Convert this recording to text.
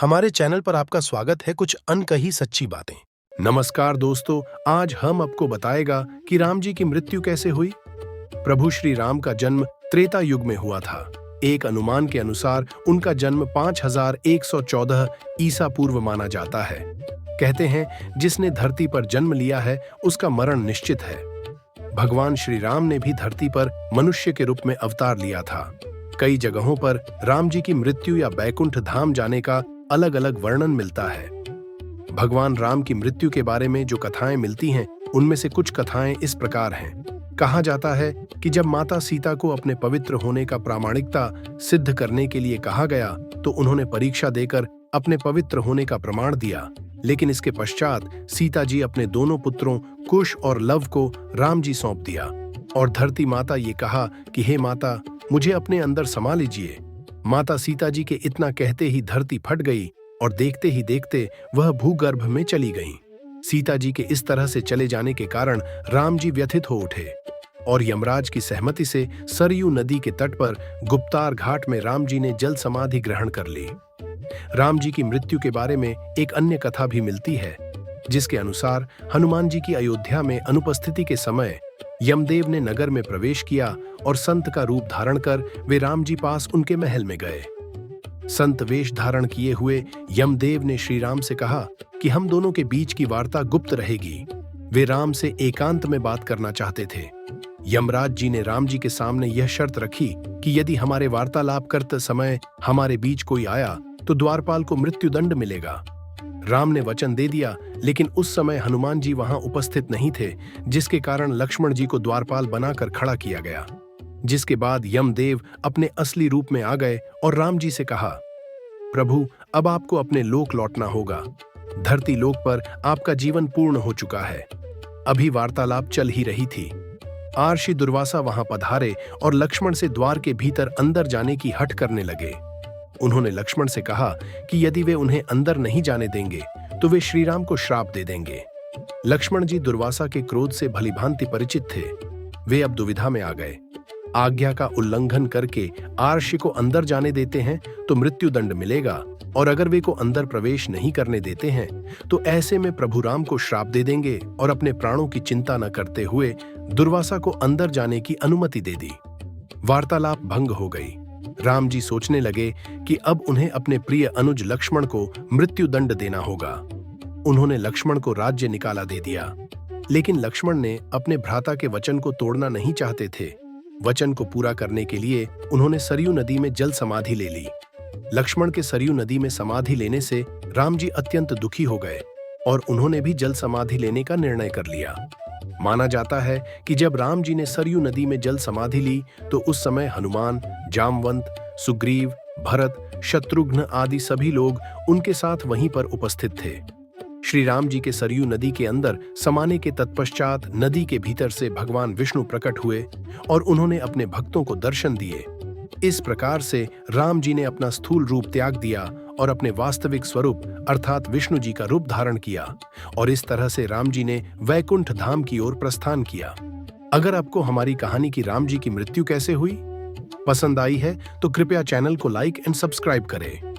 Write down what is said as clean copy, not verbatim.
हमारे चैनल पर आपका स्वागत है कुछ अनकही सच्ची बातें। नमस्कार दोस्तों, आज हम आपको बताएगा कि राम जी की मृत्यु कैसे हुई। प्रभु श्री राम का जन्म त्रेता युग में हुआ था। एक अनुमान के अनुसार उनका जन्म 5114 ईसा पूर्व माना जाता है। कहते हैं जिसने धरती पर जन्म लिया है उसका मरण निश्चित है। भगवान श्री राम ने भी धरती पर मनुष्य के रूप में अवतार लिया था। कई जगहों पर राम जी की मृत्यु या बैकुंठ धाम जाने का अलग अलग वर्णन मिलता है। भगवान राम की मृत्यु के बारे में जो कथाएं मिलती हैं उनमें से कुछ कथाएं इस प्रकार हैं। कहा जाता है कि जब माता सीता को अपने पवित्र होने का प्रामाणिकता सिद्ध करने के लिए कहा गया तो उन्होंने परीक्षा देकर अपने पवित्र होने का प्रमाण दिया, लेकिन इसके पश्चात सीता जी अपने दोनों पुत्रों कुश और लव को राम जी सौंप दिया और धरती माता ये कहा कि हे माता, मुझे अपने अंदर समा लीजिए। माता सीता जी के इतना कहते ही धरती फट गई और देखते ही देखते वह भूगर्भ में चली गईं। सीता जी के इस तरह से चले जाने के कारण राम जी व्यथित हो उठे और यमराज की सहमति से सरयू नदी के तट पर गुप्तार घाट में राम जी ने जल समाधि ग्रहण कर ली। राम जी की मृत्यु के बारे में एक अन्य कथा भी मिलती है, जिसके अनुसार हनुमान जी की अयोध्या में अनुपस्थिति के समय यमदेव ने नगर में प्रवेश किया और संत का रूप धारण कर वे राम जी पास उनके महल में गए। संत वेश धारण किए हुए यमदेव ने श्री राम से कहा कि हम दोनों के बीच की वार्ता गुप्त रहेगी। वे राम से एकांत में बात करना चाहते थे। यमराज जी ने राम जी के सामने यह शर्त रखी कि यदि हमारे वार्तालाप करते समय हमारे बीच कोई आया तो द्वारपाल को मृत्युदंड मिलेगा। राम ने वचन दे दिया, लेकिन उस समय हनुमान जी वहां उपस्थित नहीं थे, जिसके कारण लक्ष्मण जी को द्वारपाल बनाकर खड़ा किया गया। जिसके बाद यमदेव अपने असली रूप में आ गए और राम जी से कहा, प्रभु, अब आपको अपने लोक लौटना होगा। धरती लोक पर आपका जीवन पूर्ण हो चुका है। अभी वार्तालाप चल ही रही थी। आर्षि दुर्वासा वहां पधारे और लक्ष्मण से द्वार के भीतर अंदर जाने की हठ करने लगे। उन्होंने लक्ष्मण से कहा कि यदि वे उन्हें अंदर नहीं जाने देंगे तो वे श्री राम को श्राप दे देंगे। लक्ष्मण जी दुर्वासा के क्रोध से भलीभांति परिचित थे। वे अब दुविधा में आ गए। आज्ञा का उल्लंघन करके आर्षि को अंदर जाने देते हैं तो मृत्युदंड मिलेगा, और अगर वे को अंदर प्रवेश नहीं करने देते हैं तो ऐसे में प्रभु राम को श्राप दे देंगे और अपने प्राणों की चिंता न करते हुए दुर्वासा को अंदर जाने की अनुमति दे दी। वार्तालाप भंग हो गई। राम जी सोचने लगे कि अब उन्हें अपने प्रिय अनुज लक्ष्मण को मृत्युदंड देना होगा। उन्होंने लक्ष्मण को राज्य निकाला दे दिया, लेकिन लक्ष्मण ने अपने भ्राता के वचन को तोड़ना नहीं चाहते थे। वचन को पूरा करने के लिए उन्होंने सरयू नदी में जल समाधि ले ली। लक्ष्मण के सरयू नदी में समाधि लेने से राम जी अत्यंत दुखी हो गए और उन्होंने भी जल समाधि लेने का निर्णय कर लिया। माना जाता है कि जब राम जी ने सरयू नदी में जल समाधि ली तो उस समय हनुमान, जामवंत, सुग्रीव, भरत, शत्रुघ्न आदि सभी लोग उनके साथ वहीं पर उपस्थित थे। श्री राम जी के सरयू नदी के अंदर समाने के तत्पश्चात नदी के भीतर से भगवान विष्णु प्रकट हुए और उन्होंने अपने भक्तों को दर्शन दिए। इस प्रकार से राम जी ने अपना स्थूल रूप त्याग दिया और अपने वास्तविक स्वरूप अर्थात विष्णु जी का रूप धारण किया, और इस तरह से राम जी ने वैकुंठ धाम की ओर प्रस्थान किया। अगर आपको हमारी कहानी की राम जी की मृत्यु कैसे हुई पसंद आई है तो कृपया चैनल को लाइक एंड सब्सक्राइब करें।